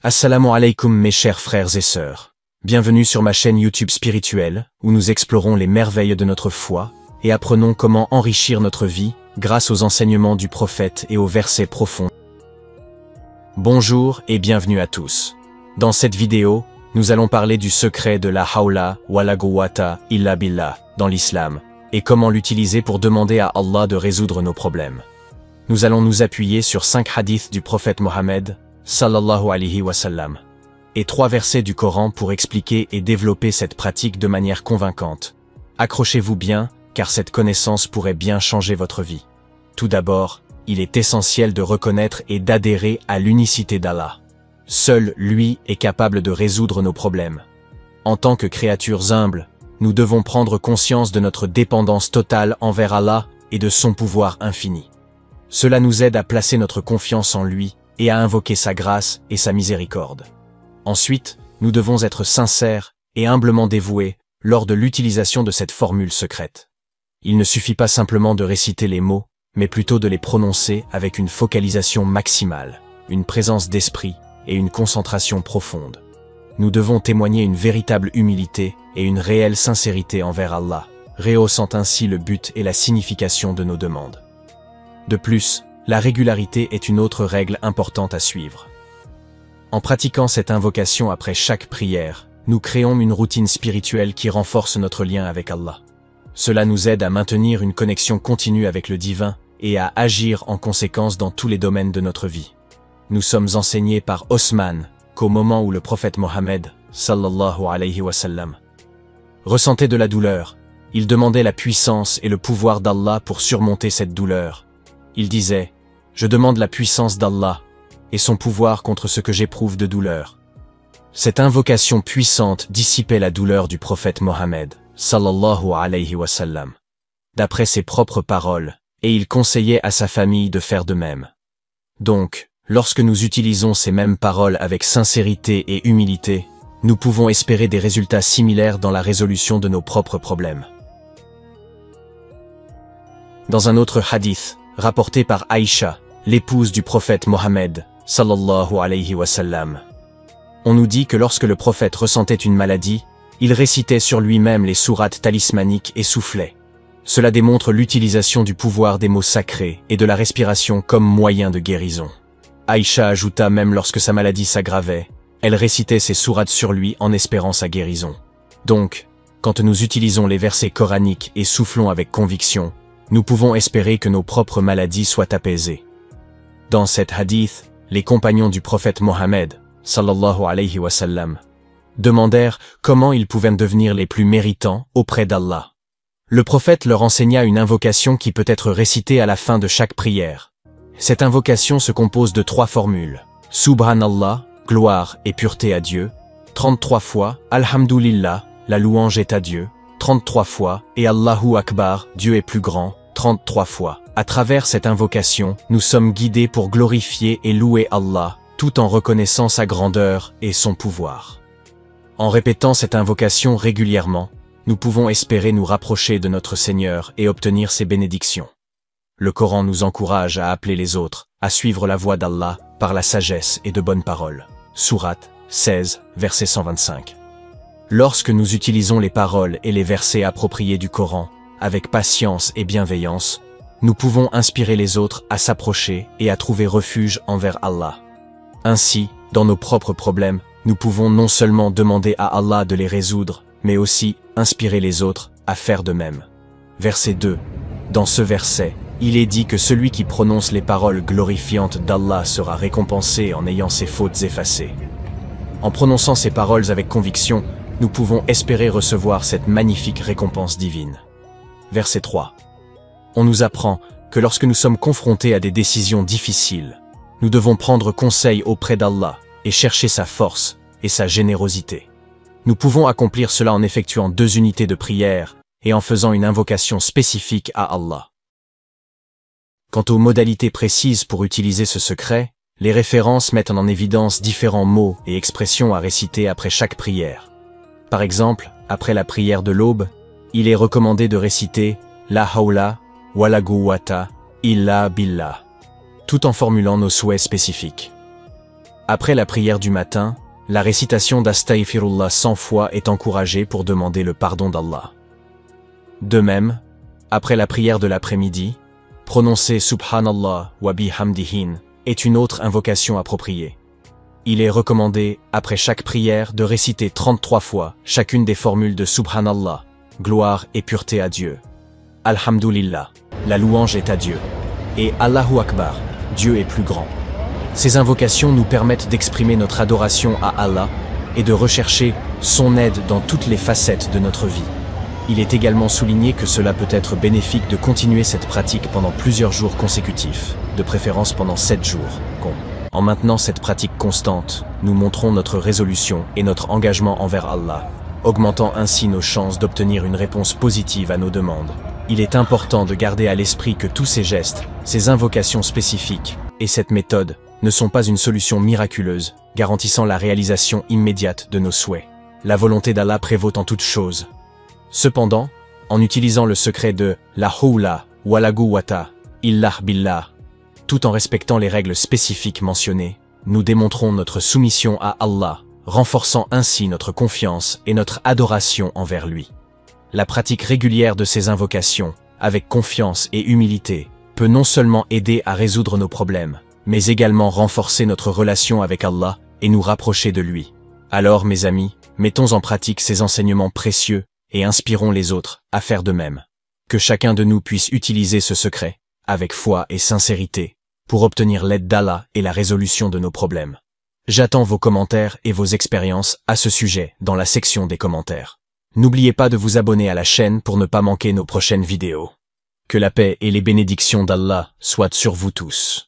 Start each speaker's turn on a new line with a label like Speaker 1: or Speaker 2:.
Speaker 1: Assalamu alaikum mes chers frères et sœurs. Bienvenue sur ma chaîne YouTube spirituelle, où nous explorons les merveilles de notre foi, et apprenons comment enrichir notre vie, grâce aux enseignements du prophète et aux versets profonds. Bonjour et bienvenue à tous. Dans cette vidéo, nous allons parler du secret de la hawla wa la quwwata illa billah dans l'islam, et comment l'utiliser pour demander à Allah de résoudre nos problèmes. Nous allons nous appuyer sur 5 hadiths du prophète Mohammed, sallallahu alayhi wa sallam, et 3 versets du Coran pour expliquer et développer cette pratique de manière convaincante. Accrochez-vous bien, car cette connaissance pourrait bien changer votre vie. Tout d'abord, il est essentiel de reconnaître et d'adhérer à l'unicité d'Allah. Seul lui est capable de résoudre nos problèmes. En tant que créatures humbles, nous devons prendre conscience de notre dépendance totale envers Allah et de son pouvoir infini. Cela nous aide à placer notre confiance en lui et à invoquer sa grâce et sa miséricorde. Ensuite, nous devons être sincères et humblement dévoués lors de l'utilisation de cette formule secrète. Il ne suffit pas simplement de réciter les mots, mais plutôt de les prononcer avec une focalisation maximale, une présence d'esprit et une concentration profonde. Nous devons témoigner une véritable humilité et une réelle sincérité envers Allah, rehaussant ainsi le but et la signification de nos demandes. De plus, la régularité est une autre règle importante à suivre. En pratiquant cette invocation après chaque prière, nous créons une routine spirituelle qui renforce notre lien avec Allah. Cela nous aide à maintenir une connexion continue avec le divin et à agir en conséquence dans tous les domaines de notre vie. Nous sommes enseignés par Osman qu'au moment où le prophète Mohammed, sallallahu alayhi wa sallam, ressentait de la douleur, il demandait la puissance et le pouvoir d'Allah pour surmonter cette douleur. Il disait: « Je demande la puissance d'Allah et son pouvoir contre ce que j'éprouve de douleur. » Cette invocation puissante dissipait la douleur du prophète Mohammed, sallallahu alayhi wa sallam, d'après ses propres paroles, et il conseillait à sa famille de faire de même. Donc, lorsque nous utilisons ces mêmes paroles avec sincérité et humilité, nous pouvons espérer des résultats similaires dans la résolution de nos propres problèmes. Dans un autre hadith, rapporté par Aïcha, l'épouse du prophète Mohammed, sallallahu alayhi wa sallam, on nous dit que lorsque le prophète ressentait une maladie, il récitait sur lui-même les sourates talismaniques et soufflait. Cela démontre l'utilisation du pouvoir des mots sacrés et de la respiration comme moyen de guérison. Aïcha ajouta même lorsque sa maladie s'aggravait, elle récitait ces sourates sur lui en espérant sa guérison. Donc, quand nous utilisons les versets coraniques et soufflons avec conviction, nous pouvons espérer que nos propres maladies soient apaisées. Dans cet hadith, les compagnons du prophète Mohammed, sallallahu alayhi wa sallam, demandèrent comment ils pouvaient devenir les plus méritants auprès d'Allah. Le prophète leur enseigna une invocation qui peut être récitée à la fin de chaque prière. Cette invocation se compose de 3 formules. Subhanallah, gloire et pureté à Dieu. 33 fois, Alhamdulillah, la louange est à Dieu. 33 fois, et Allahu Akbar, Dieu est plus grand. 33 fois. À travers cette invocation, nous sommes guidés pour glorifier et louer Allah, tout en reconnaissant sa grandeur et son pouvoir. En répétant cette invocation régulièrement, nous pouvons espérer nous rapprocher de notre Seigneur et obtenir ses bénédictions. Le Coran nous encourage à appeler les autres, à suivre la voie d'Allah par la sagesse et de bonnes paroles. Sourate 16, verset 125. Lorsque nous utilisons les paroles et les versets appropriés du Coran, avec patience et bienveillance, nous pouvons inspirer les autres à s'approcher et à trouver refuge envers Allah. Ainsi, dans nos propres problèmes, nous pouvons non seulement demander à Allah de les résoudre, mais aussi inspirer les autres à faire de même. Verset 2. Dans ce verset, il est dit que celui qui prononce les paroles glorifiantes d'Allah sera récompensé en ayant ses fautes effacées. En prononçant ces paroles avec conviction, nous pouvons espérer recevoir cette magnifique récompense divine. Verset 3. On nous apprend que lorsque nous sommes confrontés à des décisions difficiles, nous devons prendre conseil auprès d'Allah et chercher sa force et sa générosité. Nous pouvons accomplir cela en effectuant 2 unités de prière et en faisant une invocation spécifique à Allah. Quant aux modalités précises pour utiliser ce secret, les références mettent en évidence différents mots et expressions à réciter après chaque prière. Par exemple, après la prière de l'aube, il est recommandé de réciter la hawla wa la quwwata illa billah, tout en formulant nos souhaits spécifiques. Après la prière du matin, la récitation d'Astaghfirullah 100 fois est encouragée pour demander le pardon d'Allah. De même, après la prière de l'après-midi, prononcer Subhanallah wa bihamdihin est une autre invocation appropriée. Il est recommandé, après chaque prière, de réciter 33 fois chacune des formules de Subhanallah, gloire et pureté à Dieu. Alhamdulillah, la louange est à Dieu. Et Allahu Akbar, Dieu est plus grand. Ces invocations nous permettent d'exprimer notre adoration à Allah et de rechercher son aide dans toutes les facettes de notre vie. Il est également souligné que cela peut être bénéfique de continuer cette pratique pendant plusieurs jours consécutifs, de préférence pendant 7 jours. En maintenant cette pratique constante, nous montrons notre résolution et notre engagement envers Allah, augmentant ainsi nos chances d'obtenir une réponse positive à nos demandes. Il est important de garder à l'esprit que tous ces gestes, ces invocations spécifiques et cette méthode ne sont pas une solution miraculeuse, garantissant la réalisation immédiate de nos souhaits. La volonté d'Allah prévaut en toutes choses. Cependant, en utilisant le secret de la hawla wa la quwwata illa billah, tout en respectant les règles spécifiques mentionnées, nous démontrons notre soumission à Allah, renforçant ainsi notre confiance et notre adoration envers lui. La pratique régulière de ces invocations, avec confiance et humilité, peut non seulement aider à résoudre nos problèmes, mais également renforcer notre relation avec Allah et nous rapprocher de lui. Alors, mes amis, mettons en pratique ces enseignements précieux et inspirons les autres à faire de même. Que chacun de nous puisse utiliser ce secret, avec foi et sincérité, pour obtenir l'aide d'Allah et la résolution de nos problèmes. J'attends vos commentaires et vos expériences à ce sujet dans la section des commentaires. N'oubliez pas de vous abonner à la chaîne pour ne pas manquer nos prochaines vidéos. Que la paix et les bénédictions d'Allah soient sur vous tous.